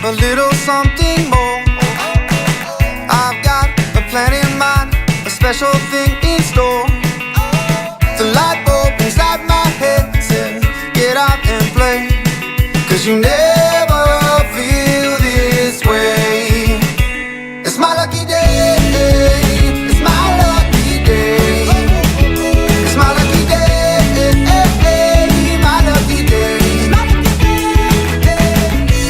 a little something more. I've got a plan in mind, a special thing in store. The light bulb inside my head says, get out and play, 'cause you never feel this way. It's my lucky day, it's my lucky day. It's my lucky day, my lucky day.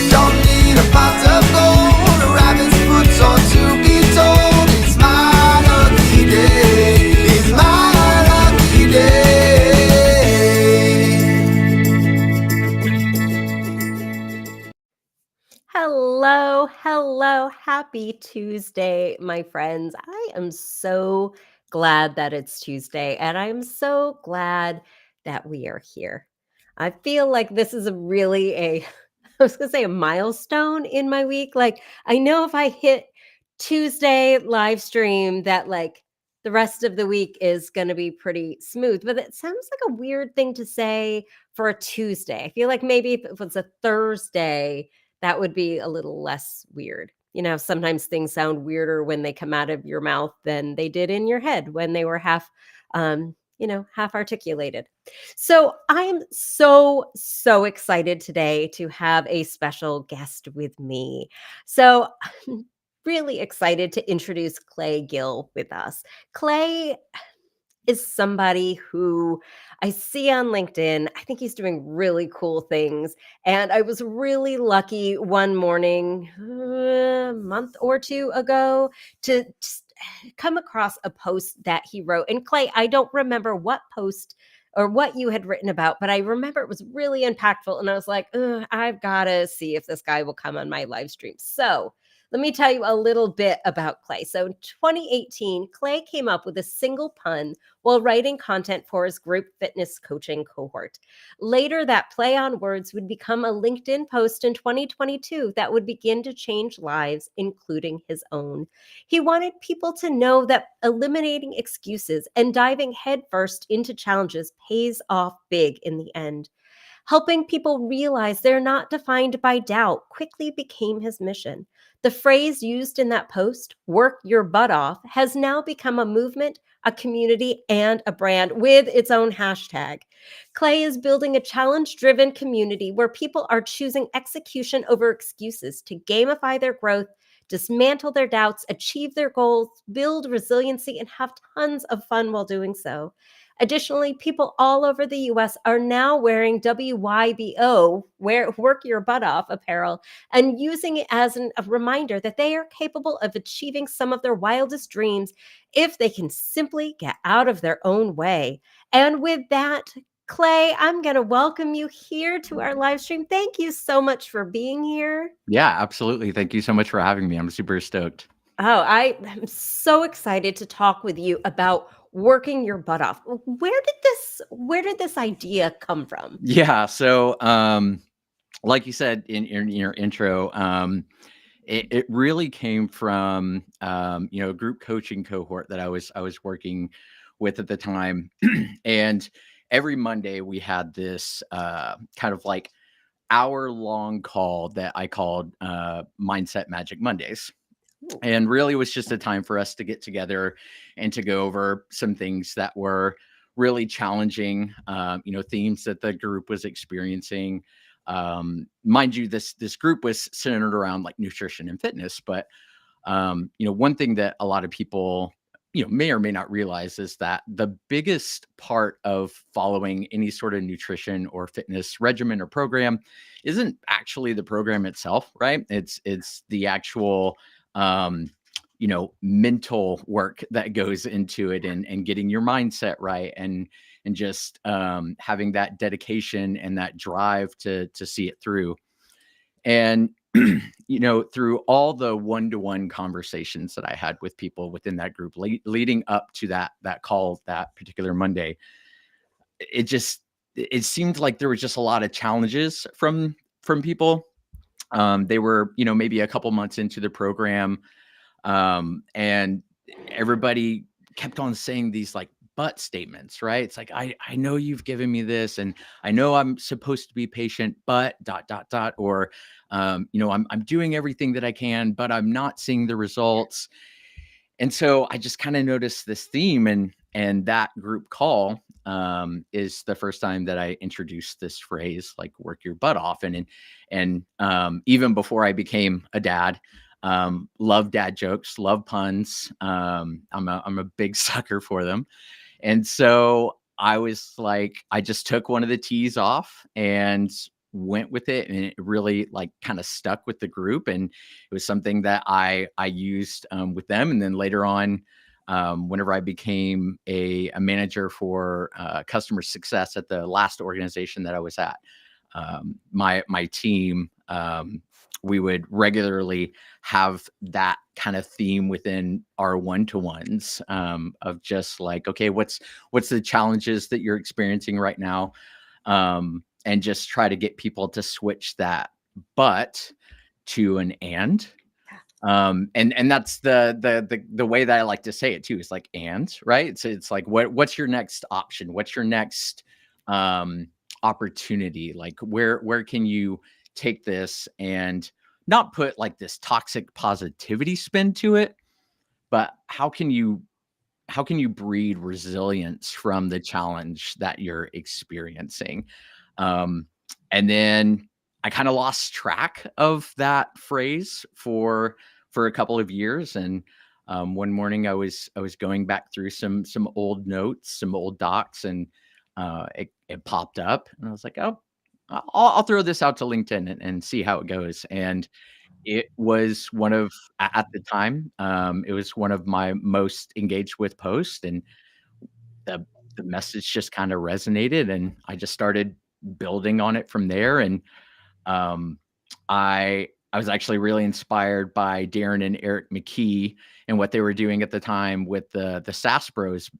Don't need a pot of gold, a rabbit's foot or to be told. It's my lucky day, it's my lucky day. Hello, happy Tuesday, my friends. I am so glad that it's Tuesday, and I'm so glad that we are here. I feel like this is I was gonna say a milestone in my week. Like, I know if I hit Tuesday live stream, that like the rest of the week is gonna be pretty smooth, but it sounds like a weird thing to say for a Tuesday. I feel like maybe if it was a Thursday, that would be a little less weird. Sometimes things sound weirder when they come out of your mouth than they did in your head when they were half articulated. So I am so excited today to have a special guest with me. So I'm really excited to introduce Clay Gill with us. Clay is somebody who I see on LinkedIn. I think he's doing really cool things. And I was really lucky one morning, a month or two ago, to come across a post that he wrote. And Clay, I don't remember what post or what you had written about, but I remember it was really impactful. And I was like, "Ugh, I've got to see if this guy will come on my live stream." So let me tell you a little bit about Clay. So in 2018, Clay came up with a single pun while writing content for his group fitness coaching cohort. Later, that play on words would become a LinkedIn post in 2022 that would begin to change lives, including his own. He wanted people to know that eliminating excuses and diving headfirst into challenges pays off big in the end. Helping people realize they're not defined by doubt quickly became his mission. The phrase used in that post, work your butt off, has now become a movement, a community, and a brand with its own hashtag. Clay is building a challenge driven community where people are choosing execution over excuses to gamify their growth, dismantle their doubts, achieve their goals, build resiliency, and have tons of fun while doing so. Additionally, people all over the US are now wearing WYBO, work your butt off apparel, and using it as a reminder that they are capable of achieving some of their wildest dreams if they can simply get out of their own way. And with that, Clay, I'm going to welcome you here to our live stream. Thank you so much for being here. Yeah, absolutely. Thank you so much for having me. I'm super stoked. Oh, I am so excited to talk with you about working your butt off. Where did this idea come from? Yeah. So, like you said in your intro, it really came from a group coaching cohort that I was working with at the time, and every Monday we had this kind of like hour-long call that I called Mindset Magic Mondays. And really was just a time for us to get together and to go over some things that were really challenging, themes that the group was experiencing. Mind you, this group was centered around like nutrition and fitness, but one thing that a lot of people may or may not realize is that the biggest part of following any sort of nutrition or fitness regimen or program isn't actually the program itself, right? It's the actual mental work that goes into it, and getting your mindset right, and just having that dedication and that drive to see it through. And through all the one-to-one conversations that I had with people within that group leading up to that call that particular Monday, it seemed like there was just a lot of challenges from people. They were maybe a couple months into the program, and everybody kept on saying these like but statements, right? It's like, I know you've given me this, and I know I'm supposed to be patient, but dot, dot, dot, or, I'm doing everything that I can, but I'm not seeing the results. And so I just kind of noticed this theme, and that group call is the first time that I introduced this phrase, like "work your butt off," and even before I became a dad, love dad jokes, love puns. I'm a big sucker for them, and so I was like, I just took one of the T's off and went with it, and it really like kind of stuck with the group, and it was something that I used with them, and then later on, whenever I became a manager for customer success at the last organization that I was at, my team, we would regularly have that kind of theme within our one-to-ones, of just like, okay, what's the challenges that you're experiencing right now, and just try to get people to switch that but to an and that's the way that I like to say it too. It's like, and right. So it's like, what's your next option? What's your next um opportunity? Like, where can you take this and not put like this toxic positivity spin to it, but how can you breed resilience from the challenge that you're experiencing? Um, and then I kind of lost track of that phrase for a couple of years. And one morning I was going back through some old notes, some old docs, and it popped up, and I was like, oh, I'll throw this out to LinkedIn and see how it goes. And it was one of at the time, it was one of my most engaged with posts, and the the message just kinda resonated, and I just started building on it from there, and, um, I was actually really inspired by Darren and Eric McKee and what they were doing at the time with the SAS Bros,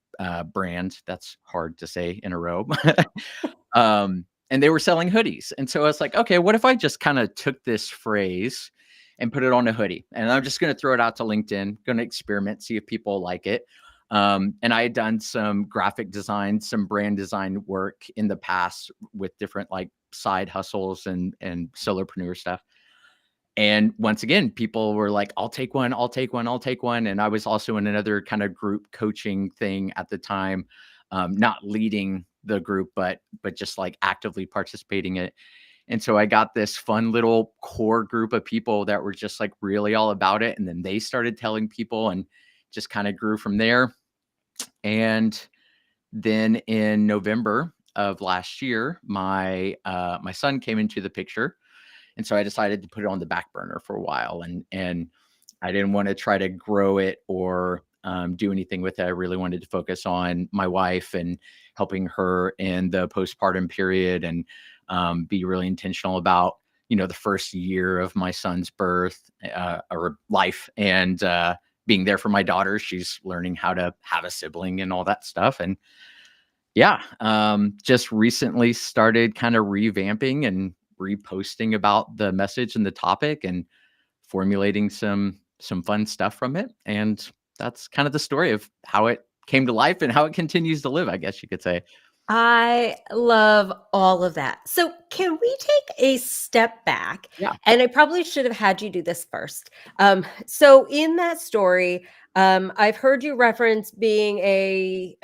brand. That's hard to say in a row. And they were selling hoodies. And so I was like, okay, what if I just kind of took this phrase and put it on a hoodie? And I'm just going to throw it out to LinkedIn, going to experiment, see if people like it. And I had done some graphic design, some brand design work in the past with different like side hustles and solopreneur stuff. And once again, people were like, I'll take one, I'll take one, I'll take one. And I was also in another kind of group coaching thing at the time, not leading the group, but just like actively participating in it. And so I got this fun little core group of people that were just like really all about it. And then they started telling people, and just kind of grew from there. And then in November of last year, my son came into the picture, and so I decided to put it on the back burner for a while, and I didn't want to try to grow it or do anything with it. I really wanted to focus on my wife and helping her in the postpartum period, and be really intentional about the first year of my son's birth, or life, and being there for my daughter. She's learning how to have a sibling and all that stuff, and yeah, just recently started kind of revamping and reposting about the message and the topic, and formulating some fun stuff from it. And that's kind of the story of how it came to life and how it continues to live, I guess you could say. I love all of that. So, can we take a step back? Yeah. And I probably should have had you do this first. So, in that story, I've heard you reference being a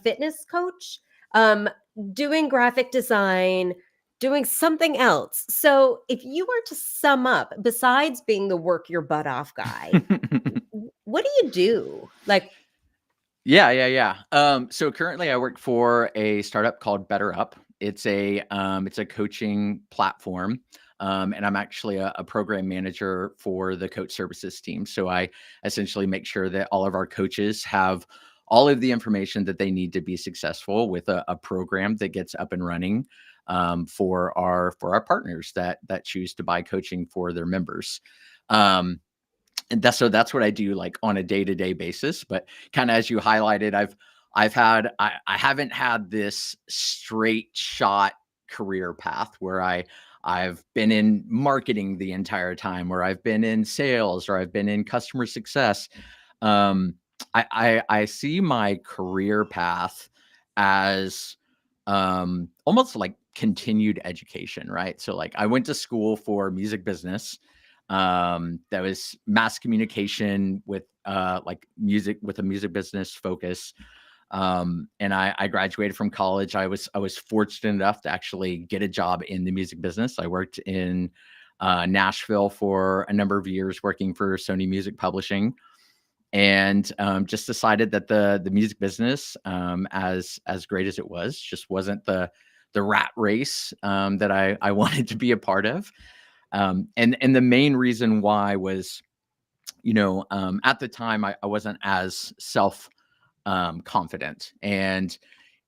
fitness coach, um, doing graphic design, doing something else. So, if you were to sum up, besides being the work your butt off guy, what do you do? Like, Yeah, yeah, yeah. So currently I work for a startup called Better Up. It's a coaching platform. And I'm actually a program manager for the coach services team. So I essentially make sure that all of our coaches have all of the information that they need to be successful with a program that gets up and running, for our partners that choose to buy coaching for their members. Um, and that's what I do like on a day-to-day basis. But kind of as you highlighted, I haven't had this straight shot career path where I've been in marketing the entire time, or I've been in sales, or I've been in customer success. Um, I see my career path as almost like continued education, right? So like I went to school for music business. That was mass communication with like music with a music business focus. And I graduated from college. I was fortunate enough to actually get a job in the music business. I worked in Nashville for a number of years, working for Sony Music Publishing, and just decided that the music business, as great as it was, just wasn't the rat race that I wanted to be a part of. And the main reason why was, at the time I wasn't as self confident. And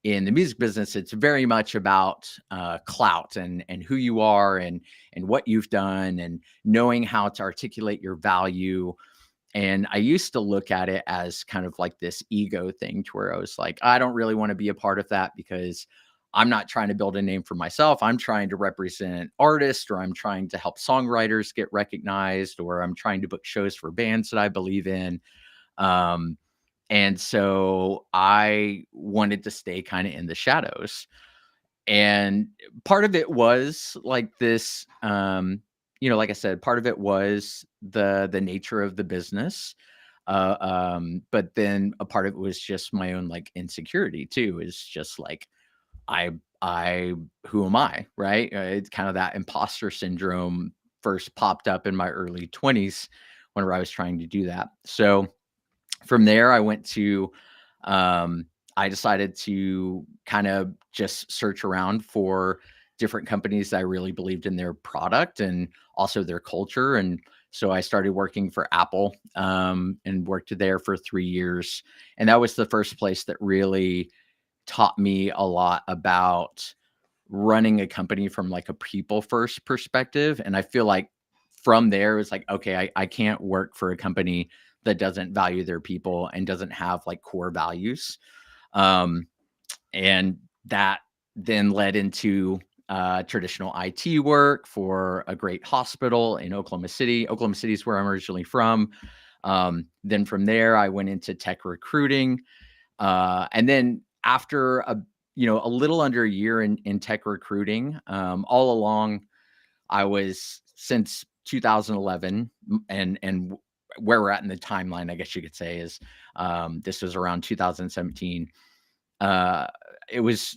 in the music business, it's very much about clout and who you are and what you've done and knowing how to articulate your value. And I used to look at it as kind of like this ego thing, to where I was like, I don't really want to be a part of that, because I'm not trying to build a name for myself. I'm trying to represent artists, or I'm trying to help songwriters get recognized, or I'm trying to book shows for bands that I believe in. Um, and so I wanted to stay kind of in the shadows. And part of it was like this, like I said, part of it was the nature of the business. But then a part of it was just my own like insecurity too, is just like, I I who am I, right? It's kind of that imposter syndrome first popped up in my early 20s whenever I was trying to do that. So from there, I went to, I decided to kind of just search around for different companies that I really believed in their product and also their culture. And so I started working for Apple, and worked there for 3 years. And that was the first place that really taught me a lot about running a company from like a people first perspective. And I feel like from there, it's like, okay, I can't work for a company that doesn't value their people and doesn't have like core values. Um, and that then led into traditional IT work for a great hospital in Oklahoma City. Oklahoma City is where I'm originally from. Then from there, I went into tech recruiting. And then after a little under a year in tech recruiting, all along I was, since 2011, and where we're at in the timeline, I guess you could say, is this was around 2017. Uh, it was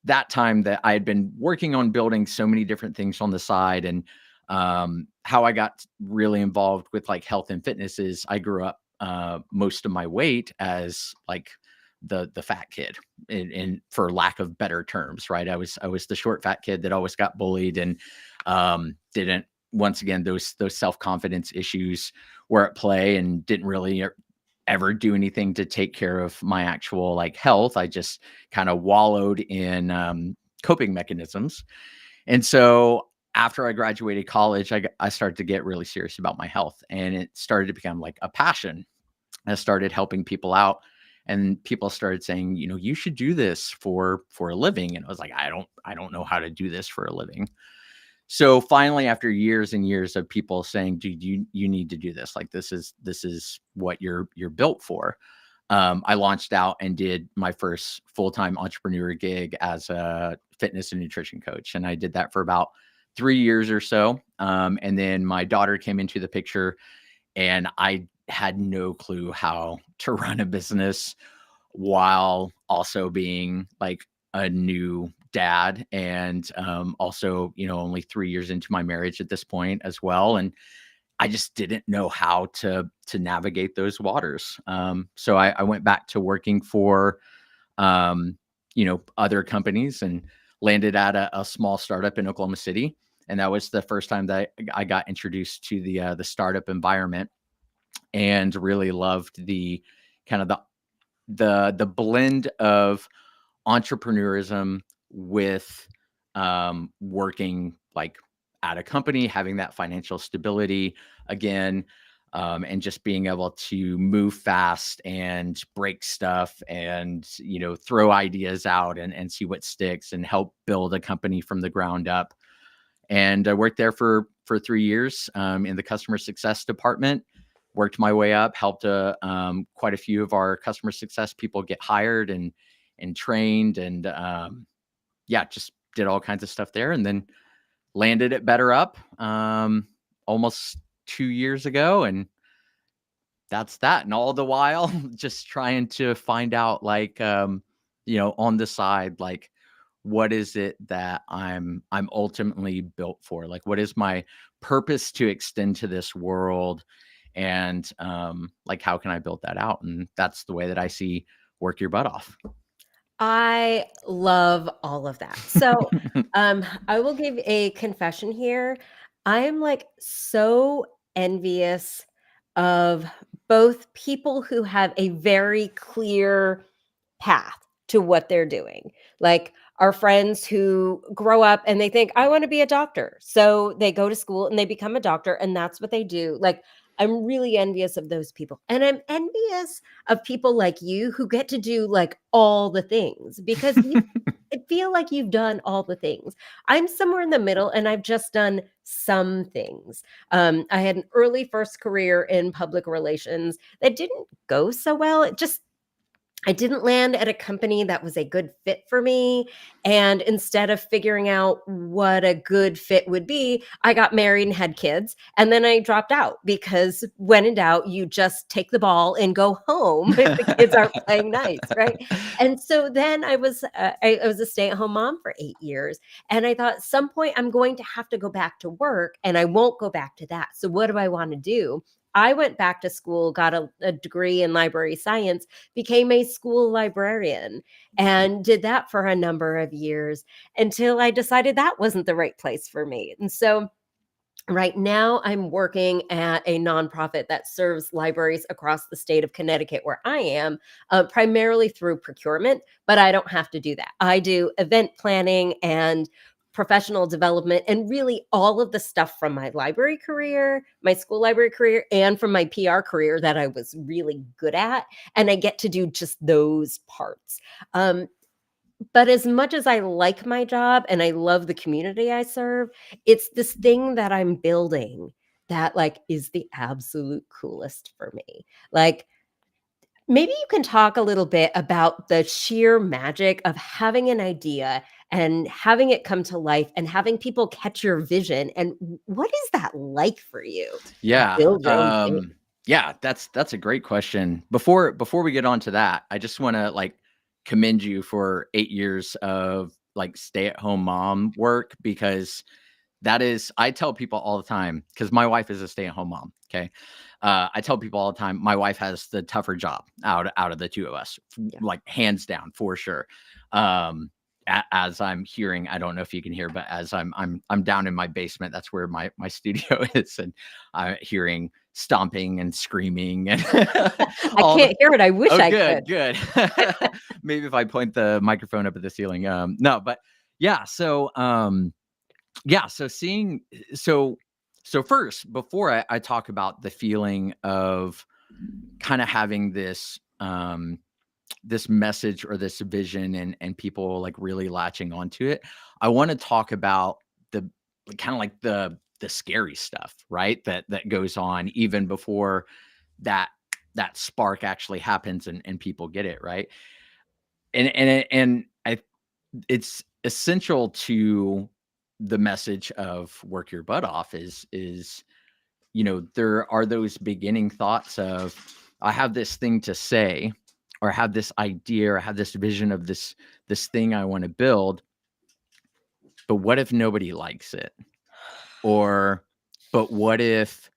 that time that I had been working on building so many different things on the side. And how I got really involved with like health and fitness is I grew up most of my weight as like the fat kid, in for lack of better terms, right? I was the short fat kid that always got bullied, and didn't, once again, those self-confidence issues were at play, and didn't really ever do anything to take care of my actual like health. I just kind of wallowed in coping mechanisms. And so after I graduated college, I started to get really serious about my health, and it started to become like a passion. I started helping people out, and people started saying, you should do this for a living. And I was like, I don't know how to do this for a living. So finally, after years and years of people saying, dude, you need to do this. Like, this is what you're built for. I launched out and did my first full-time entrepreneur gig as a fitness and nutrition coach. And I did that for about 3 years or so. And then my daughter came into the picture, and I had no clue how to run a business while also being like a new dad, and also, only 3 years into my marriage at this point as well. And I just didn't know how to navigate those waters. So I went back to working for other companies, and landed at a small startup in Oklahoma City. And that was the first time that I got introduced to the startup environment, and really loved the kind of the blend of entrepreneurism with working like at a company, having that financial stability again, and just being able to move fast and break stuff, and throw ideas out, and see what sticks, and help build a company from the ground up. And I worked there for 3 years in the customer success department. worked my way up, helped quite a few of our customer success people get hired and trained, and yeah, just did all kinds of stuff there, and then landed at Better Up almost 2 years ago, and that's that. And all the while, just trying to find out, like, on the side, like, what is it that I'm ultimately built for? Like, what is my purpose to extend to this world? And like, how can I build that out? And that's the way that I see Work Your Butt Off. I love all of that. So, I will give a confession here. I am like so envious of both people who have a very clear path to what they're doing. Like our friends who grow up and they think, I want to be a doctor. So they go to school and they become a doctor and that's what they do. Like, I'm really envious of those people. And I'm envious of people like you who get to do like all the things because you I feel like you've done all the things. I'm somewhere in the middle and I've just done some things. I had an early first career in public relations that didn't go so well. I didn't land at a company that was a good fit for me. And instead of figuring out what a good fit would be, I got married and had kids. And then I dropped out because when in doubt, you just take the ball and go home if the kids aren't playing nice, right? And so then I was a stay-at-home mom for 8 years, and I thought at some point I'm going to have to go back to work, and I won't go back to that. So what do I want to do? I went back to school, got a degree in library science, became a school librarian, and did that for a number of years until I decided that wasn't the right place for me. And so right now, I'm working at a nonprofit that serves libraries across the state of Connecticut, where I am, primarily through procurement, but I don't have to do that. I do event planning and professional development and really all of the stuff from my library career, my school library career, and from my PR career that I was really good at. And I get to do just those parts. Um, but as much as I like my job and I love the community I serve, it's this thing that I'm building that, like, is the absolute coolest for me. Like, maybe you can talk a little bit about the sheer magic of having an idea and having it come to life and having people catch your vision, and what is that like for you to Yeah. build your own thing? Yeah, that's a great question. Before we get on to that, I just want to, like, commend you for 8 years of, like, stay-at-home mom work, because that is, I tell people all the time, because my wife is a stay-at-home mom. Okay. I tell people all the time, my wife has the tougher job out of the two of us, Yeah. like, hands down, for sure. As I'm hearing, I don't know if you can hear, but as I'm down in my basement, that's where my studio is, and I'm hearing stomping and screaming and I all the. can't hear it, I wish Oh, I could. good, good. Maybe if I point the microphone up at the ceiling. No, but yeah. So seeing, so so first, before I talk about the feeling of kind of having this message or this vision, and people, like, really latching onto it, I want to talk about the kind of like the scary stuff, right? That goes on even before that that spark actually happens, and people get it, right? And I it's essential to the message of Work Your Butt Off is, there are those beginning thoughts of, I have this thing to say, or I have this idea, or I have this vision of this thing I want to build, but what if nobody likes it? Or, but what if,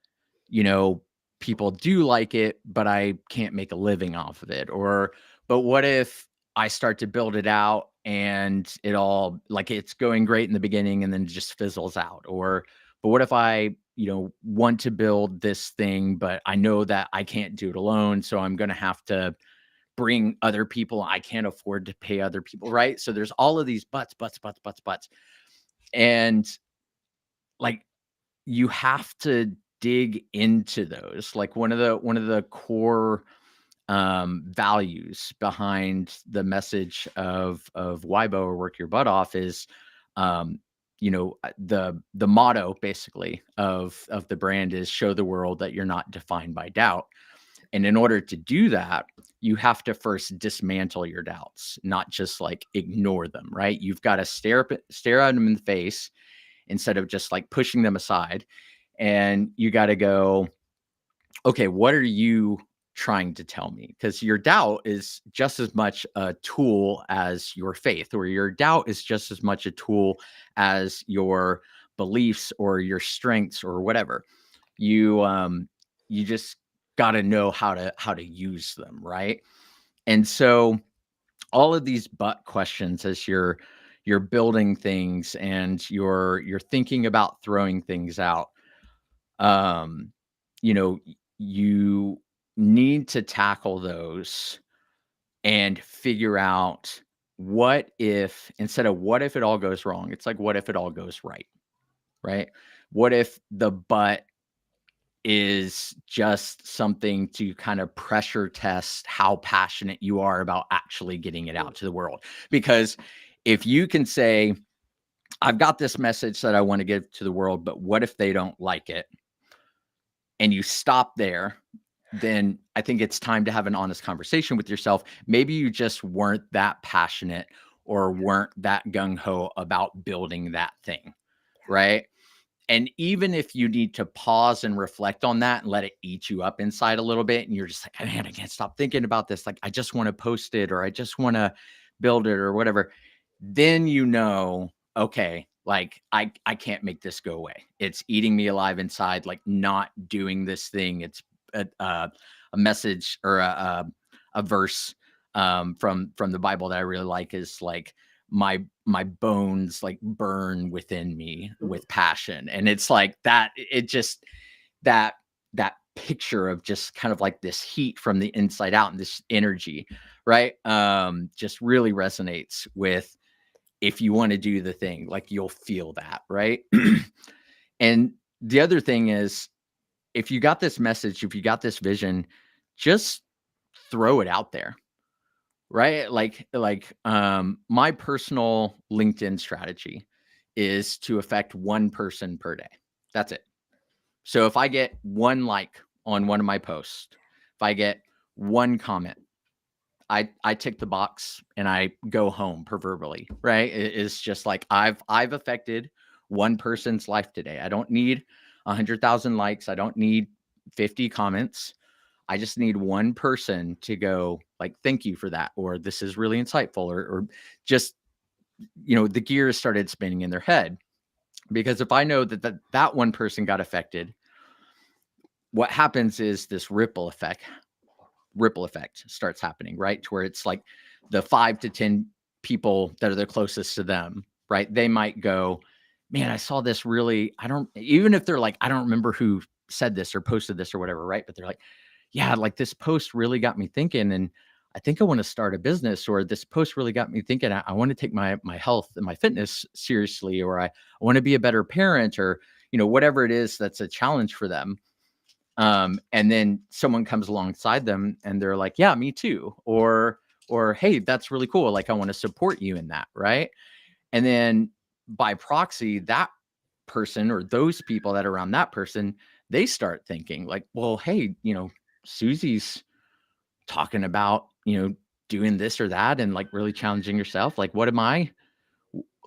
you know, people do like it, but I can't make a living off of it? Or, but what if I start to build it out and it all, like, it's going great in the beginning and then it just fizzles out? Or, but what if I, want to build this thing, but I know that I can't do it alone. So I'm going to have to bring other people. I can't afford to pay other people. Right. So there's all of these buts, buts, buts, buts, buts. And, like, you have to dig into those. Like, one of the core values behind the message of WIBO, or Work Your Butt Off, is, the motto basically of the brand is show the world that you're not defined by doubt. And in order to do that, you have to first dismantle your doubts, not just like ignore them, right? You've got to stare at them in the face instead of just like pushing them aside. And you got to go, okay, what are you trying to tell me? Because your doubt is just as much a tool as your faith, or your doubt is just as much a tool as your beliefs or your strengths or whatever. You just got to know how to use them, right? And so all of these but questions as you're building things and you're thinking about throwing things out, um you need to tackle those and figure out what if, instead of what if it all goes wrong, it's like what if it all goes right, right? What if the but is just something to kind of pressure test how passionate you are about actually getting it out to the world? Because if you can say, I've got this message that I want to give to the world, but what if they don't like it? And you stop there, then I think it's time to have an honest conversation with yourself. Maybe you just weren't that passionate or weren't that gung-ho about building that thing, right? And even if you need to pause and reflect on that and let it eat you up inside a little bit, and you're just like, man, I can't stop thinking about this. Like, I just want to post it, or I just want to build it, or whatever. Then okay, like I can't make this go away. It's eating me alive inside. Like, not doing this thing. It's a message or a verse from the Bible that I really like is like, my bones like burn within me with passion. And it's like that, it just that picture of just kind of like this heat from the inside out and this energy, right? Just really resonates with, if you want to do the thing, like you'll feel that, right? And the other thing is, if you got this message, if you got this vision, just throw it out there, right? My personal LinkedIn strategy is to affect one person per day. That's it. So if I get one like on one of my posts, if I get one comment, I tick the box and I go home proverbially, right? It's just like I've affected one person's life today. I don't need 100,000 likes. I don't need 50 comments. I just need one person to go like, thank you for that, or this is really insightful, or just, the gears started spinning in their head. Because if I know that one person got affected, what happens is this ripple effect starts happening, right? To where it's like the 5 to 10 people that are the closest to them, right? They might go, man, I saw this really, even if they're like, I don't remember who said this or posted this or whatever, right? But they're like, yeah, like this post really got me thinking, and I think I want to start a business, or this post really got me thinking, I want to take my health and my fitness seriously, or I want to be a better parent, or, whatever it is that's a challenge for them. And then someone comes alongside them and they're like, yeah, me too. Or, hey, that's really cool. Like, I want to support you in that. Right. And then by proxy, that person or those people that are around that person, they start thinking like, well, hey, Susie's talking about, doing this or that and like really challenging yourself. Like, what am I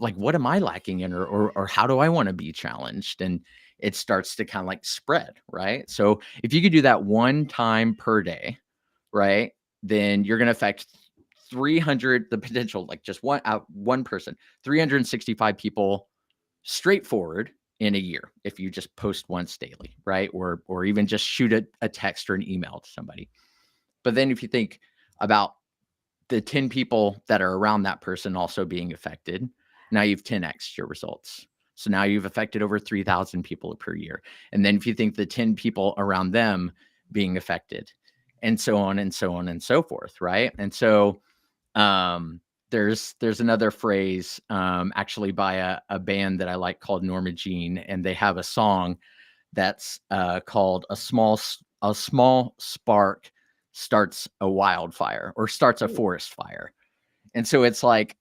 lacking in, or how do I want to be challenged? And it starts to kind of like spread, right? So if you could do that one time per day, right, then you're going to affect 300, the potential, like just one person, 365 people straightforward in a year. If you just post once daily, right? Or even just shoot a text or an email to somebody. But then if you think about the 10 people that are around that person also being affected, now you've 10x your results. So now you've affected over 3,000 people per year. And then if you think the 10 people around them being affected, and so on and so on and so forth, right? And so there's another phrase actually by a band that I like called Norma Jean, and they have a song that's called a small spark starts a wildfire, or starts a forest fire. And so it's like,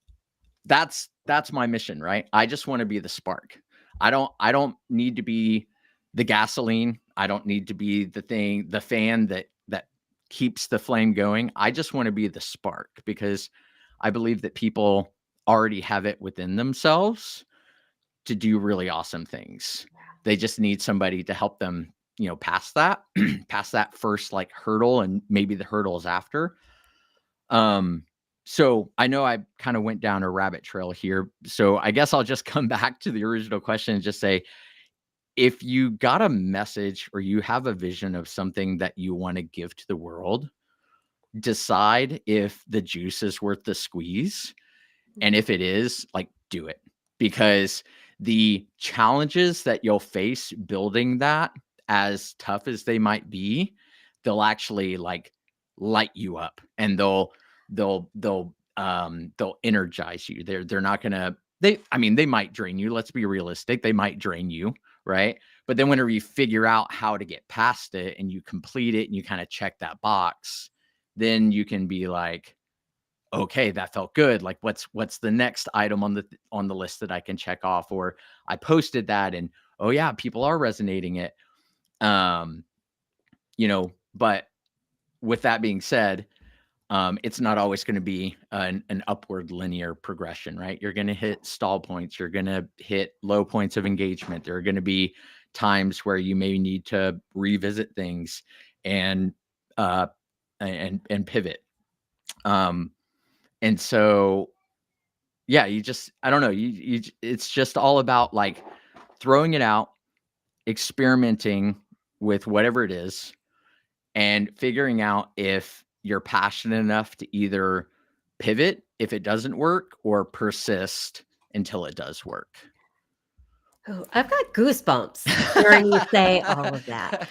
that's that's my mission, right? I just want to be the spark. I don't need to be the gasoline. I don't need to be the fan that keeps the flame going. I just want to be the spark because I believe that people already have it within themselves to do really awesome things. They just need somebody to help them, pass that, pass that first like hurdle and maybe the hurdles after. So I know I kind of went down a rabbit trail here. So I guess I'll just come back to the original question and just say, if you got a message or you have a vision of something that you want to give to the world, decide if the juice is worth the squeeze. And if it is, like, do it, because the challenges that you'll face building that, as tough as they might be, they'll actually like light you up, and they'll energize you. They're not gonna I mean, they might drain you. Let's be realistic. They might drain you, right? But then whenever you figure out how to get past it and you complete it and you kind of check that box, then you can be like, okay, that felt good. Like what's the next item on the list that I can check off? Or I posted that and oh yeah, people are resonating it. Um, but with that being said, it's not always going to be an upward linear progression, right? You're going to hit stall points. You're going to hit low points of engagement. There are going to be times where you may need to revisit things and pivot. And so, yeah, I don't know, it's just all about like throwing it out, experimenting with whatever it is, and figuring out if you're passionate enough to either pivot if it doesn't work or persist until it does work. Oh, I've got goosebumps hearing you say all of that.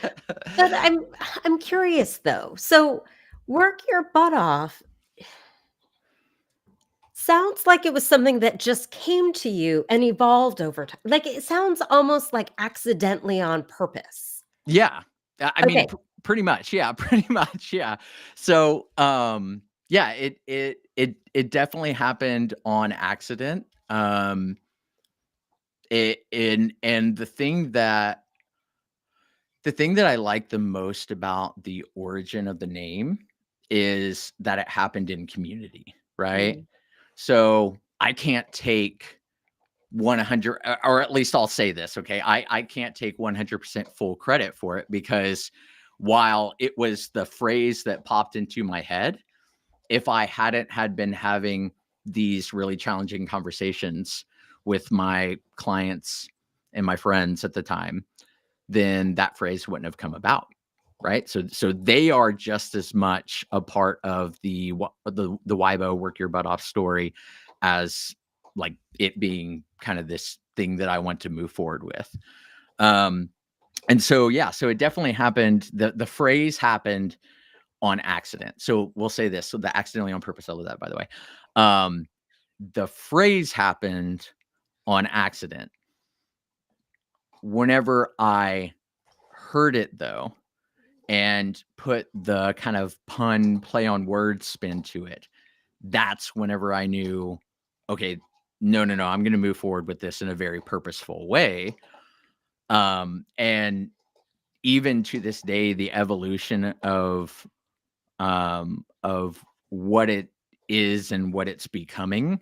But I'm curious though. So work your butt off sounds like it was something that just came to you and evolved over time. Like it sounds almost like accidentally on purpose. Yeah. I mean, Okay. pretty much. Yeah, pretty much. Yeah. So, yeah, it definitely happened on accident. And the thing that I like the most about the origin of the name is that it happened in community, right? Mm. So I can't take 100, or at least I'll say this, okay? I can't take 100% full credit for it, because while it was the phrase that popped into my head, if I hadn't had been having these really challenging conversations with my clients and my friends at the time, then that phrase wouldn't have come about, right? So they are just as much a part of the WIBO work your butt off story as like it being kind of this thing that I want to move forward with. And so yeah, so it definitely happened. The phrase happened on accident. So we'll say this. So the accidentally on purpose, I love that, by the way. The phrase happened on accident. Whenever I heard it though, and put the kind of pun play on words spin to it, that's whenever I knew, okay, no, I'm going to move forward with this in a very purposeful way. And even to this day, the evolution of what it is and what it's becoming,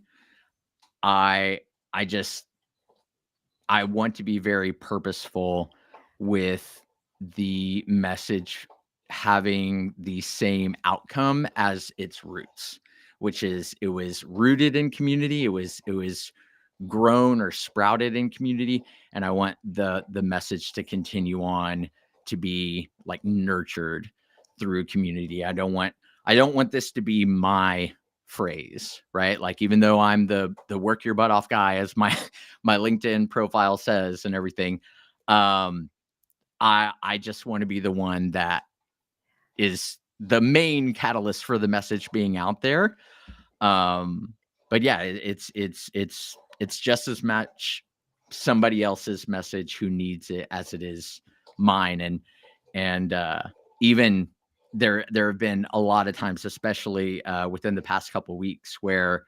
I want to be very purposeful with the message having the same outcome as its roots, which is it was rooted in community. It was grown or sprouted in community. And I want the message to continue on to be like nurtured through community. I don't want this to be my phrase, right? Like, even though I'm the work your butt off guy, as my LinkedIn profile says and everything, I just want to be the one that is the main catalyst for the message being out there. But yeah, it's just as much somebody else's message who needs it as it is mine. And even there have been a lot of times, especially within the past couple of weeks, where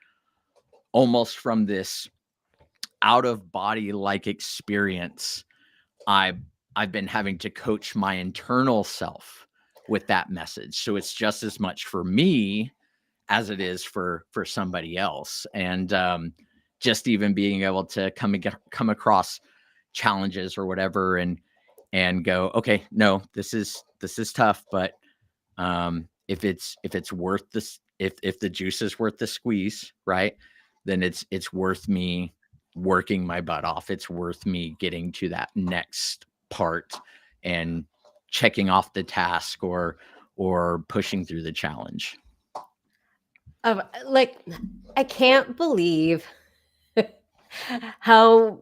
almost from this out of body like experience I've been having to coach my internal self with that message. So it's just as much for me as it is for somebody else. And just even being able to come across challenges or whatever and go, okay, no, this is tough, but if it's worth this, if the juice is worth the squeeze, right, then it's worth me working my butt off. It's worth me getting to that next part and checking off the task or pushing through the challenge. Like, I can't believe how,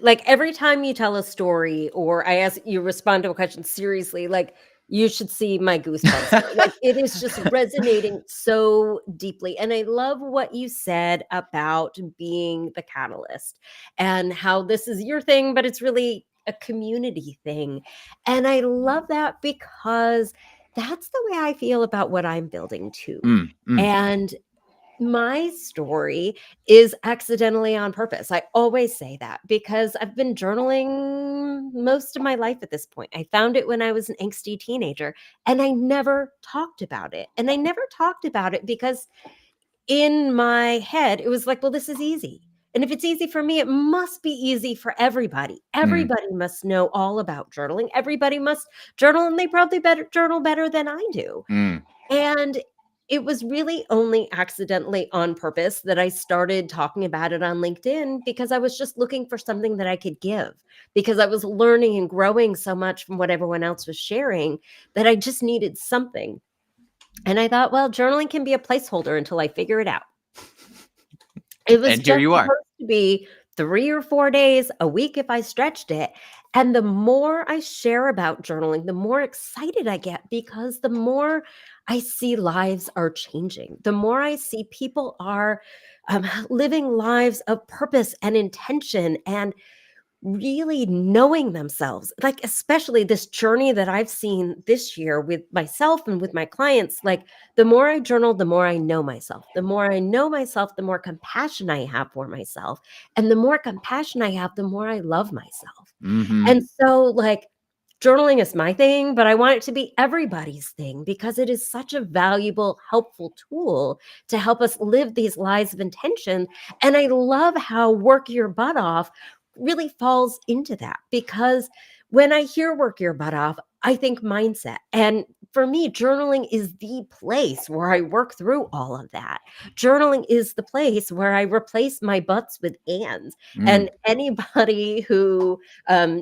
like, every time you tell a story or I ask you respond to a question seriously, like, you should see my goosebumps. Like, it is just resonating so deeply. And I love what you said about being the catalyst and how this is your thing, but it's really a community thing. And I love that because that's the way I feel about what I'm building too. And my story is accidentally on purpose. I always say that because I've been journaling most of my life at this point. I found it when I was an angsty teenager and I never talked about it. And I never talked about it because in my head, it was like, well, this is easy. And if it's easy for me, it must be easy for everybody. Everybody must know all about journaling. Everybody must journal, and they probably journal better than I do. And it was really only accidentally on purpose that I started talking about it on LinkedIn because I was just looking for something that I could give because I was learning and growing so much from what everyone else was sharing that I just needed something. And I thought, well, journaling can be a placeholder until I figure it out. It was And here just you are. supposed to be 3 or 4 days, a week if I stretched it. And the more I share about journaling, the more excited I get because the more I see lives are changing, the more I see people are living lives of purpose and intention and really knowing themselves, like especially this journey that I've seen this year with myself and with my clients. Like, the more I journal, the more I know myself. The more I know myself, the more compassion I have for myself. And the more compassion I have, the more I love myself. And so, like, journaling is my thing, but I want it to be everybody's thing because it is such a valuable, helpful tool to help us live these lives of intention. And I love how work your butt off really falls into that because when I hear work your butt off, I think mindset. And for me, journaling is the place where I work through all of that. Journaling is the place where I replace my butts with ands. And anybody who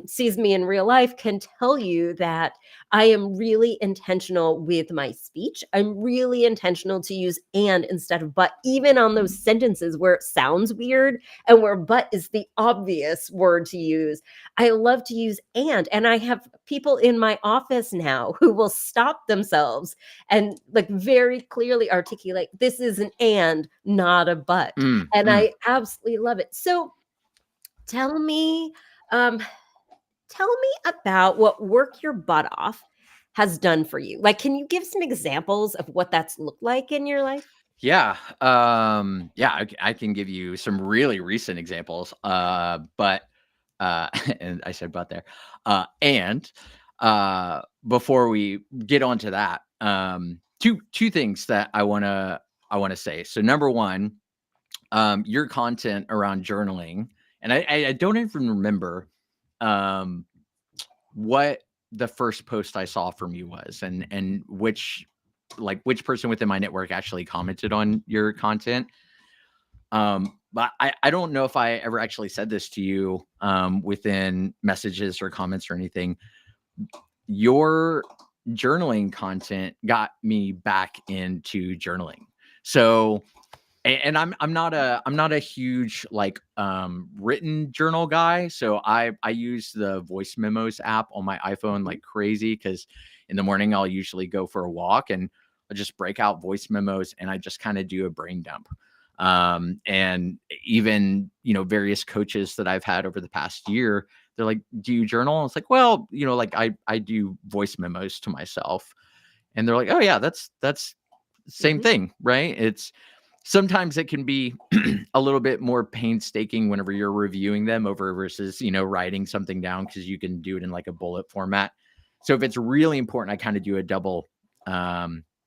sees me in real life can tell you that I am really intentional with my speech. I'm really intentional to use and instead of but, even on those sentences where it sounds weird and where but is the obvious word to use. I love to use and I have people in my office now who will stop themselves and like very clearly articulate this is an and, not a but. And I absolutely love it. So tell me about what work your butt off has done for you. Like, can you give some examples of what that's looked like in your life? Yeah. I can give you some really recent examples. But and I said but there. And before we get onto that, two things that I wanna say. So number one, your content around journaling, and I don't even remember what the first post I saw from you was and which person within my network actually commented on your content. But I don't know if I ever actually said this to you within messages or comments or anything. Your journaling content got me back into journaling. So and I'm not a huge written journal guy. So I use the voice memos app on my iPhone like crazy because in the morning I'll usually go for a walk and I'll just break out voice memos and I just kind of do a brain dump. And even various coaches that I've had over the past year, they're like, "Do you journal?" And it's like, well, I do voice memos to myself, and they're like, "Oh yeah, that's same thing, right?" sometimes it can be a little bit more painstaking whenever you're reviewing them over versus, writing something down, because you can do it in like a bullet format. So if it's really important, I kind of do a double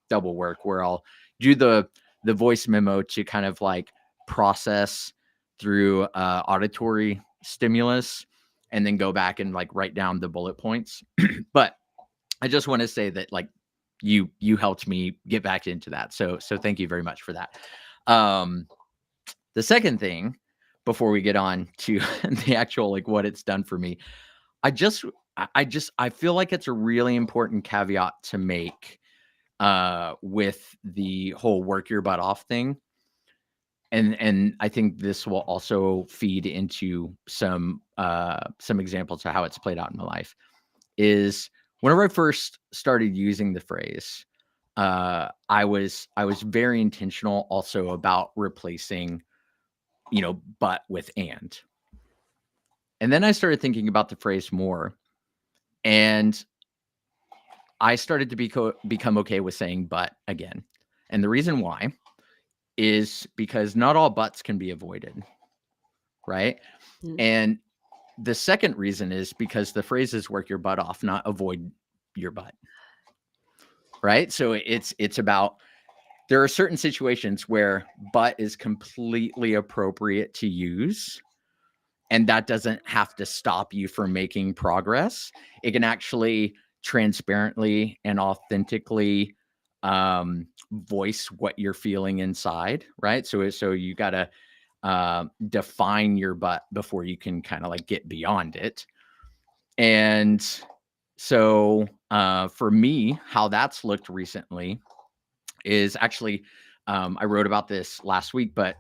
work where I'll do the voice memo to kind of like process through auditory stimulus, and then go back and like write down the bullet points. But I just want to say that like you helped me get back into that. So thank you very much for that. The second thing, before we get on to the actual like what it's done for me, I feel like it's a really important caveat to make with the whole work your butt off thing. And I think this will also feed into some examples of how it's played out in my life. Is whenever I first started using the phrase, I was very intentional also about replacing, but with and. And then I started thinking about the phrase more, and I started to become okay with saying but again. And the reason why is because not all buts can be avoided, right? Mm. And the second reason is because the phrase is work your butt off, not avoid your butt, right? So it's about, there are certain situations where but is completely appropriate to use, and that doesn't have to stop you from making progress. It can actually transparently and authentically voice what you're feeling inside, right? So you got to define your but before you can kind of like get beyond it. And so for me, how that's looked recently is actually, I wrote about this last week, but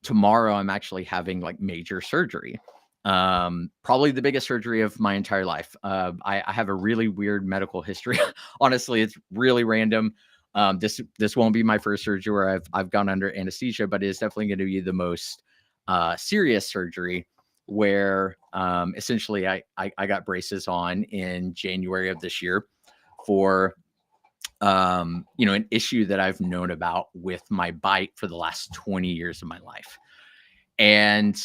tomorrow I'm actually having like major surgery. Probably the biggest surgery of my entire life. I have a really weird medical history. Honestly, it's really random. This won't be my first surgery where I've gone under anesthesia, but it's definitely going to be the most serious surgery, where essentially I got braces on in January of this year for an issue that I've known about with my bite for the last 20 years of my life. And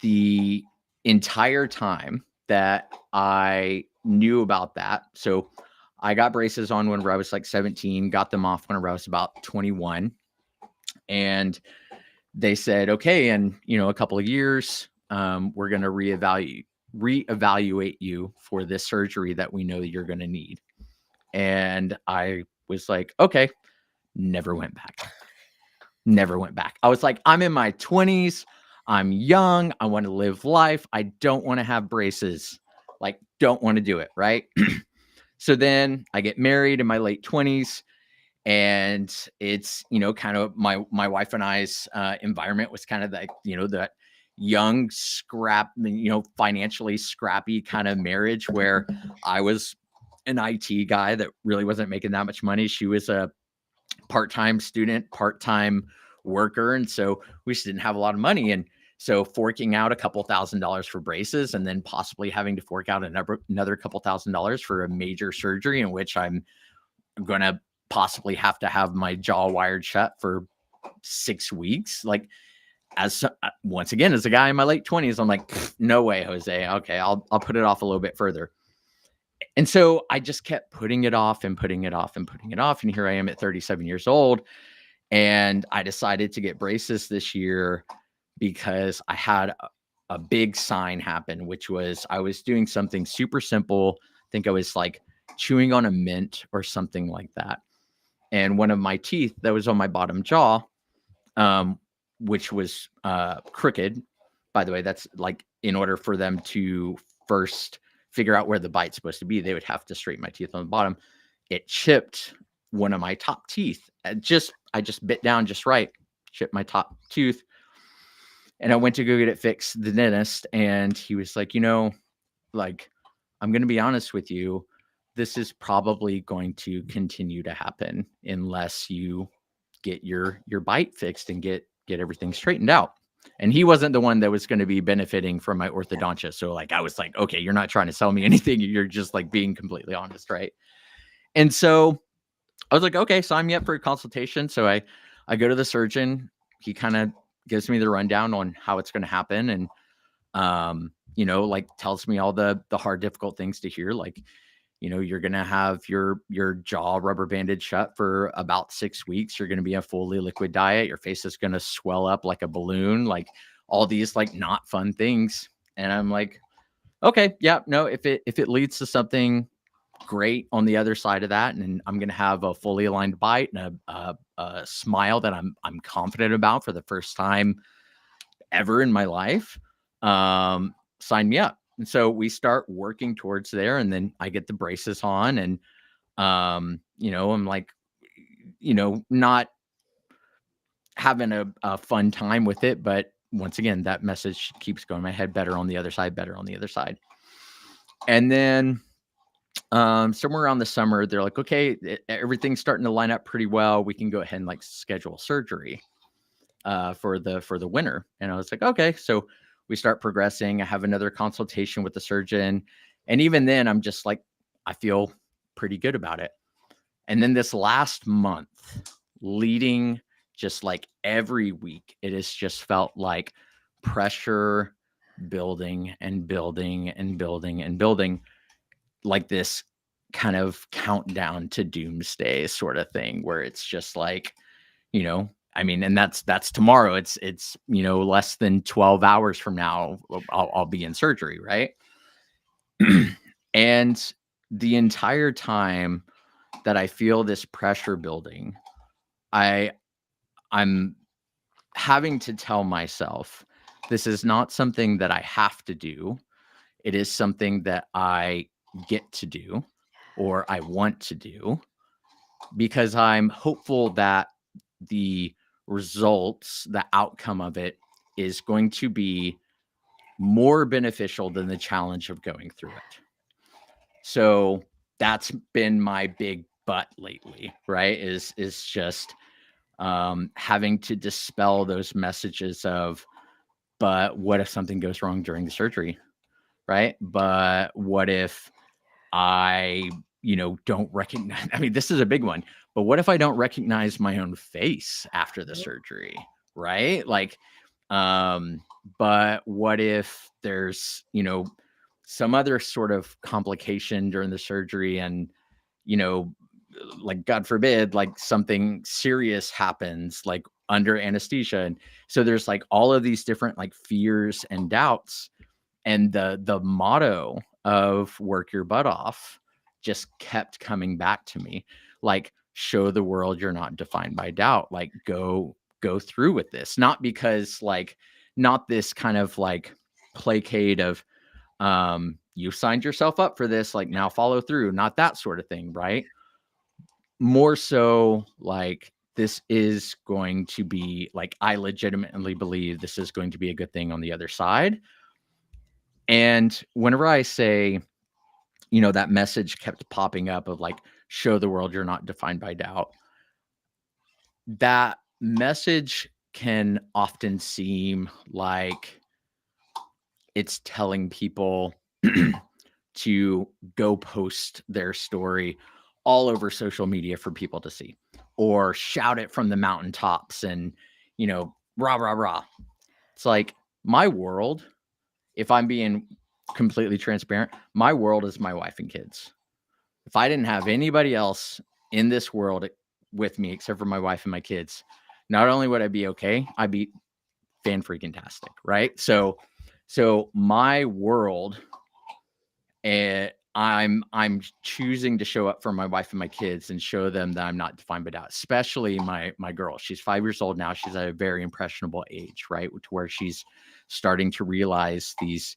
the entire time that I knew about that, so I got braces on whenever I was like 17, got them off whenever I was about 21. And they said, okay, in a couple of years, we're going to reevaluate you for this surgery that we know that you're going to need. And I was like, okay, never went back. I was like, I'm in my 20s. I'm young. I want to live life. I don't want to have braces. Like, don't want to do it. Right. So then I get married in my late 20s. And it's, kind of my wife and I's environment was kind of like, that young financially scrappy kind of marriage, where I was an IT guy that really wasn't making that much money. She was a part-time student, part-time worker. And so we just didn't have a lot of money. And so forking out a couple $1,000s for braces, and then possibly having to fork out another couple $1,000s for a major surgery in which I'm going to possibly have to have my jaw wired shut for 6 weeks. Like, once again, as a guy in my late 20s, I'm like, no way, Jose. Okay, I'll put it off a little bit further. And so I just kept putting it off and putting it off and putting it off. And here I am at 37 years old. And I decided to get braces this year because I had a big sign happen, which was I was doing something super simple. I think I was like chewing on a mint or something like that. And one of my teeth that was on my bottom jaw, which was crooked, by the way, that's like, in order for them to first figure out where the bite's supposed to be, they would have to straighten my teeth on the bottom. It chipped one of my top teeth. I just bit down just right, chipped my top tooth. And I went to go get it fixed, the dentist, and he was like, like, I'm going to be honest with you, this is probably going to continue to happen unless you get your bite fixed and get everything straightened out. And he wasn't the one that was going to be benefiting from my orthodontist. So like, I was like, okay, you're not trying to sell me anything. You're just like being completely honest. Right. And so I was like, okay, sign me up for a consultation. So I go to the surgeon, he kind of gives me the rundown on how it's going to happen. And, like tells me all the hard, difficult things to hear. Like, you're going to have your jaw rubber banded shut for about 6 weeks. You're going to be a fully liquid diet. Your face is going to swell up like a balloon, like all these like not fun things. And I'm like, okay, yeah, no, if it leads to something great on the other side of that, and I'm going to have a fully aligned bite and a smile that I'm confident about for the first time ever in my life, sign me up. And so we start working towards there, and then I get the braces on, and I'm like, not having a fun time with it, but once again, that message keeps going in my head, better on the other side, better on the other side. And then somewhere around the summer, they're like, okay, everything's starting to line up pretty well. We can go ahead and like schedule surgery for the winter. And I was like, okay. So we start progressing. I have another consultation with the surgeon. And even then, I'm just like, I feel pretty good about it. And then this last month, leading just like every week, it has just felt like pressure building and building and building and building, like this kind of countdown to doomsday sort of thing, where it's just like, and that's tomorrow. It's less than 12 hours from now, I'll be in surgery, right? And the entire time that I feel this pressure building, I'm having to tell myself, this is not something that I have to do. It is something that I get to do, or I want to do, because I'm hopeful that the results, the outcome of it is going to be more beneficial than the challenge of going through it. So that's been my big but lately, right? Is just having to dispel those messages of, but what if something goes wrong during the surgery, right? But what if I, don't recognize, this is a big one, but what if I don't recognize my own face after the surgery, right? Like, but what if there's, some other sort of complication during the surgery, and, like, God forbid, like something serious happens, like under anesthesia. And so there's like all of these different like fears and doubts. And the motto of work your butt off just kept coming back to me, like, show the world you're not defined by doubt, like go through with this. Not because like, not this kind of like placate of you signed yourself up for this, like now follow through, not that sort of thing, right? More so like, this is going to be like, I legitimately believe this is going to be a good thing on the other side. And whenever I say, that message kept popping up of like, show the world you're not defined by doubt, that message can often seem like it's telling people to go post their story all over social media for people to see, or shout it from the mountaintops and, rah, rah, rah. It's like, my world, if I'm being completely transparent, my world is my wife and kids. If I didn't have anybody else in this world with me except for my wife and my kids, not only would I be okay, I'd be fan freaking tastic, right? So my world, I'm choosing to show up for my wife and my kids and show them that I'm not defined by doubt, especially my girl. She's 5 years old now. She's at a very impressionable age, right? To where she's starting to realize these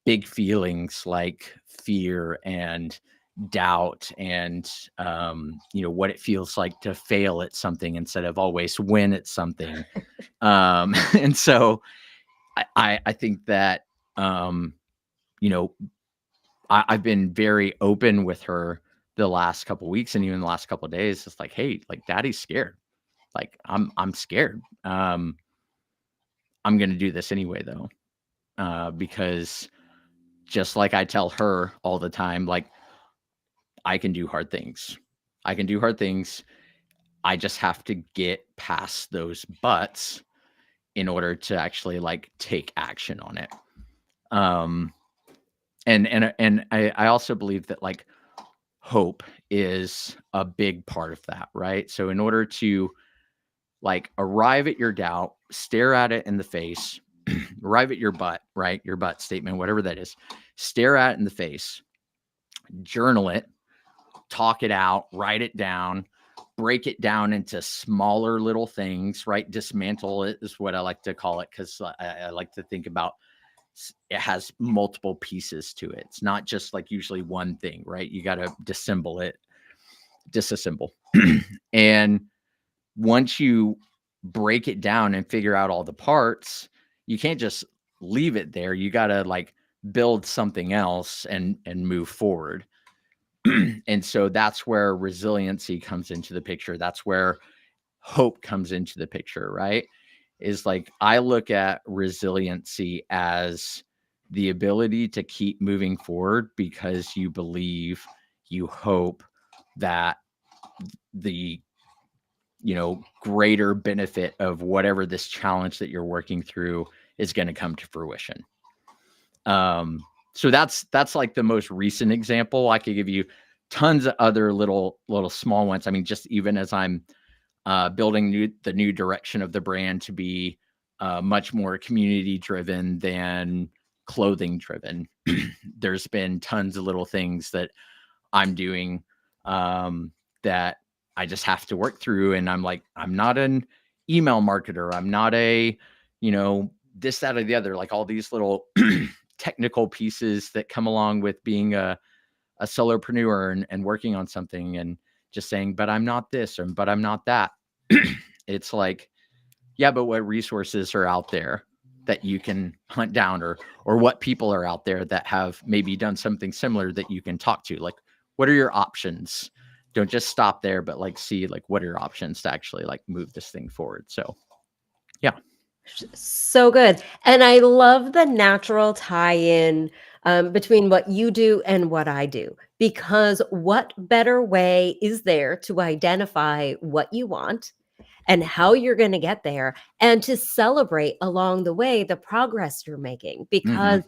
big feelings like fear and doubt, and what it feels like to fail at something instead of always win at something. And so I think that I've been very open with her the last couple weeks, and even the last couple of days. It's like, hey, like, daddy's scared. Like, I'm scared. I'm gonna do this anyway though, because just like I tell her all the time, like, I can do hard things. I can do hard things. I just have to get past those buts in order to actually like take action on it. Um, and I also believe that like hope is a big part of that, right? So in order to like arrive at your doubt, stare at it in the face, arrive at your butt, right? Your butt statement, whatever that is, stare at it in the face, journal it, talk it out, write it down, break it down into smaller little things, right? Dismantle it is what I like to call it, because I like to think about it has multiple pieces to it. It's not just like usually one thing, right? You got to disassemble. And once you break it down and figure out all the parts, you can't just leave it there. You got to like build something else and move forward. And so that's where resiliency comes into the picture. That's where hope comes into the picture, right? Is like I look at resiliency as the ability to keep moving forward because you believe, you hope that the greater benefit of whatever this challenge that you're working through is going to come to fruition. So that's like the most recent example. I could give you tons of other little small ones. I mean, just even as I'm building the new direction of the brand to be much more community driven than clothing driven. There's been tons of little things that I'm doing that I just have to work through. And I'm like, I'm not an email marketer. I'm not a, this, that, or the other, like all these little technical pieces that come along with being a solopreneur and working on something and just saying, but I'm not this, but I'm not that. It's like, yeah, but what resources are out there that you can hunt down, or what people are out there that have maybe done something similar that you can talk to? Like, what are your options? Don't just stop there, but like see like what are your options to actually like move this thing forward. So yeah. So good. And I love the natural tie-in between what you do and what I do, because what better way is there to identify what you want and how you're going to get there, and to celebrate along the way the progress you're making? Mm-hmm. Because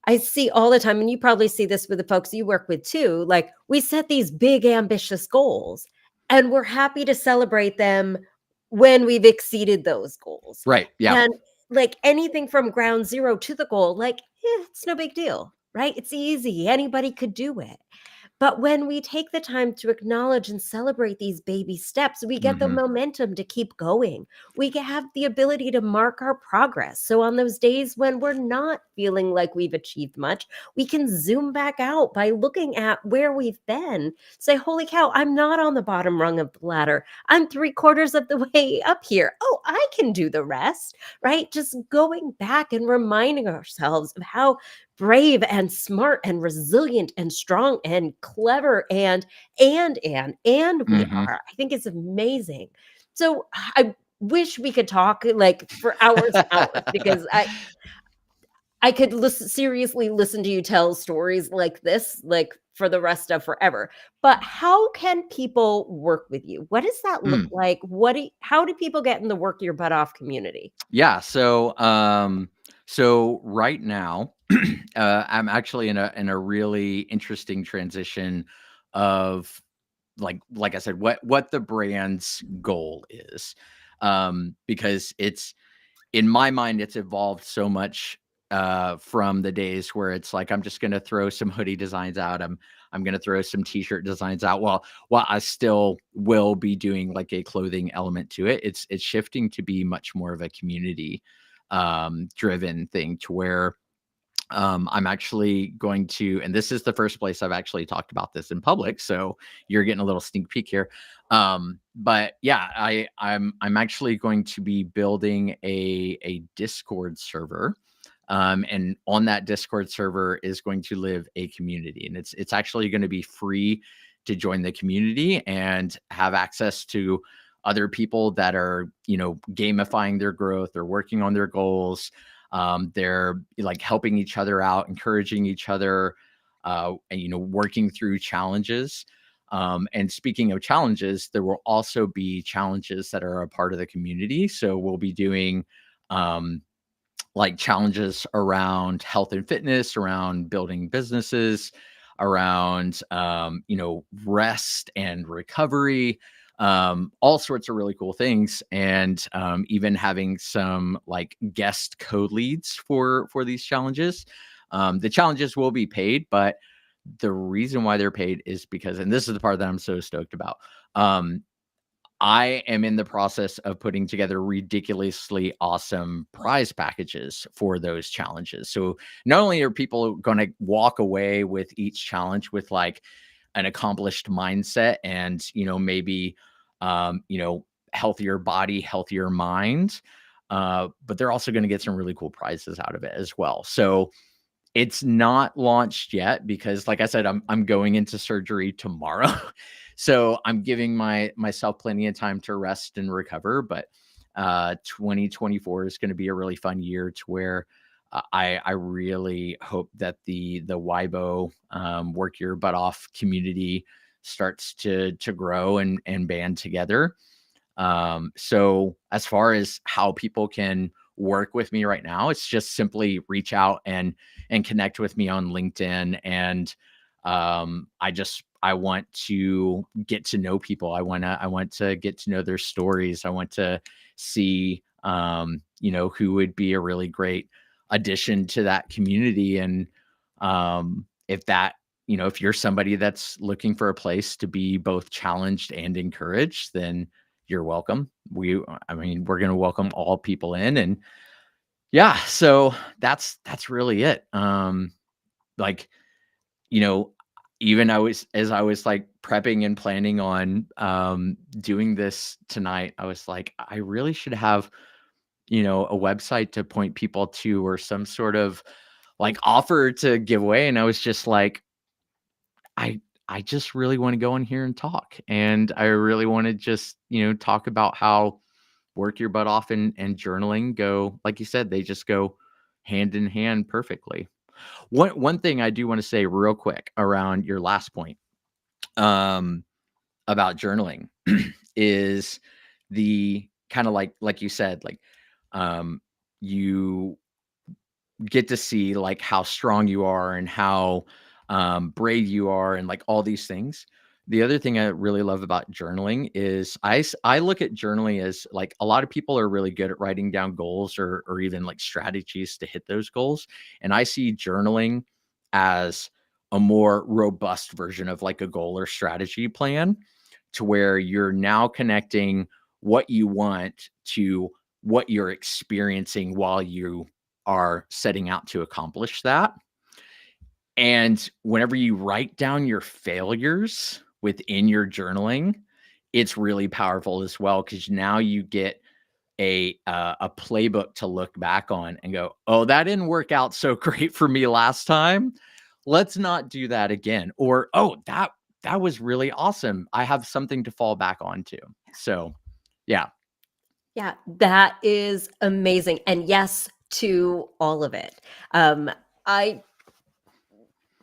I see all the time, and you probably see this with the folks you work with too, like we set these big ambitious goals and we're happy to celebrate them when we've exceeded those goals. Right. Yeah. And like anything from ground zero to the goal, like it's no big deal, right? It's easy. Anybody could do it. But when we take the time to acknowledge and celebrate these baby steps, we get the Mm-hmm. momentum to keep going. Have the ability to mark our progress. So on those days when we're not feeling like we've achieved much, we can zoom back out by looking at where we've been. Say, holy cow, I'm not on the bottom rung of the ladder. I'm 3/4 of the way up here. Oh, I can do the rest, right? Just going back and reminding ourselves of how brave and smart and resilient and strong and clever and we Mm-hmm. are. I think it's amazing. So I wish we could talk like for hours and hours, because I could seriously listen to you tell stories like this, like for the rest of forever. But how can people work with you? What does that look Mm. like? How do people get in the work your butt off community? Yeah. So right now, I'm actually in a really interesting transition of like I said, what the brand's goal is, because it's in my mind it's evolved so much from the days where it's like I'm just gonna throw some hoodie designs out. I'm gonna throw some t-shirt designs out. While I still will be doing like a clothing element to it, it's shifting to be much more of a community driven thing to where I'm actually going to, and this is the first place I've actually talked about this in public, so you're getting a little sneak peek here. But yeah, I'm actually going to be building a Discord server. And on that Discord server is going to live a community, and it's actually going to be free to join the community and have access to other people that are, gamifying their growth or working on their goals. They're like helping each other out, encouraging each other, and working through challenges. And speaking of challenges, there will also be challenges that are a part of the community. So we'll be doing like challenges around health and fitness, around building businesses, around rest and recovery, all sorts of really cool things, and even having some like guest co-leads for these challenges. The challenges will be paid, but the reason why they're paid is because, and this is the part that I'm so stoked about. I am in the process of putting together ridiculously awesome prize packages for those challenges. So not only are people going to walk away with each challenge with like an accomplished mindset and, maybe, healthier body, healthier mind, but they're also going to get some really cool prizes out of it as well. So it's not launched yet because, like I said, I'm going into surgery tomorrow. So I'm giving myself plenty of time to rest and recover, but 2024 is gonna be a really fun year to where, I really hope that the WIBO, Work Your Butt Off community starts to grow and band together. So as far as how people can work with me right now, it's just simply reach out and connect with me on LinkedIn. And I want to get to know people. I want to get to know their stories. I want to see who would be a really great addition to that community. And if that, if you're somebody that's looking for a place to be both challenged and encouraged, then you're welcome. I mean, we're going to welcome all people in. And yeah, so that's really it. Like, you know, even as I was like prepping and planning on doing this tonight, I was like, I really should have, a website to point people to or some sort of like offer to give away. And I was just like, I I just really want to go in here and talk. And I really want to just, talk about how work your butt off and journaling go, like you said, they just go hand in hand perfectly. One thing I do want to say real quick around your last point, um, about journaling is the kind of like you said, like, you get to see like how strong you are and how brave you are and like all these things. The other thing I really love about journaling is I look at journaling as like a lot of people are really good at writing down goals or even like strategies to hit those goals. And I see journaling as a more robust version of like a goal or strategy plan to where you're now connecting what you want to what you're experiencing while you are setting out to accomplish that. And whenever you write down your failures within your journaling, it's really powerful as well because now you get a playbook to look back on and go, "Oh, that didn't work out so great for me last time. Let's not do that again." Or, "Oh, that was really awesome. I have something to fall back onto." So, yeah. Yeah, that is amazing. And yes to all of it. I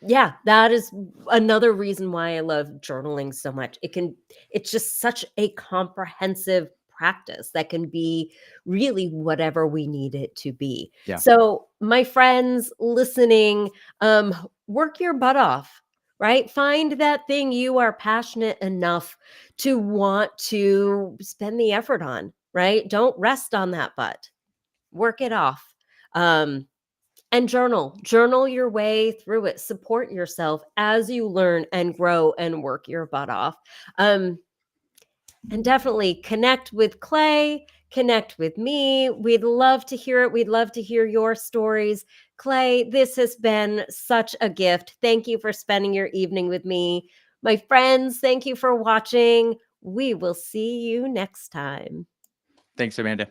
Yeah, that is another reason why I love journaling so much. It's just such a comprehensive practice that can be really whatever we need it to be. Yeah. So, my friends listening, work your butt off, right? Find that thing you are passionate enough to want to spend the effort on, right? Don't rest on that butt. Work it off. Um, and journal your way through it, support yourself as you learn and grow and work your butt off. And definitely connect with Clay, connect with me. We'd love to hear it. We'd love to hear your stories. Clay, this has been such a gift. Thank you for spending your evening with me. My friends, thank you for watching. We will see you next time. Thanks, Amanda.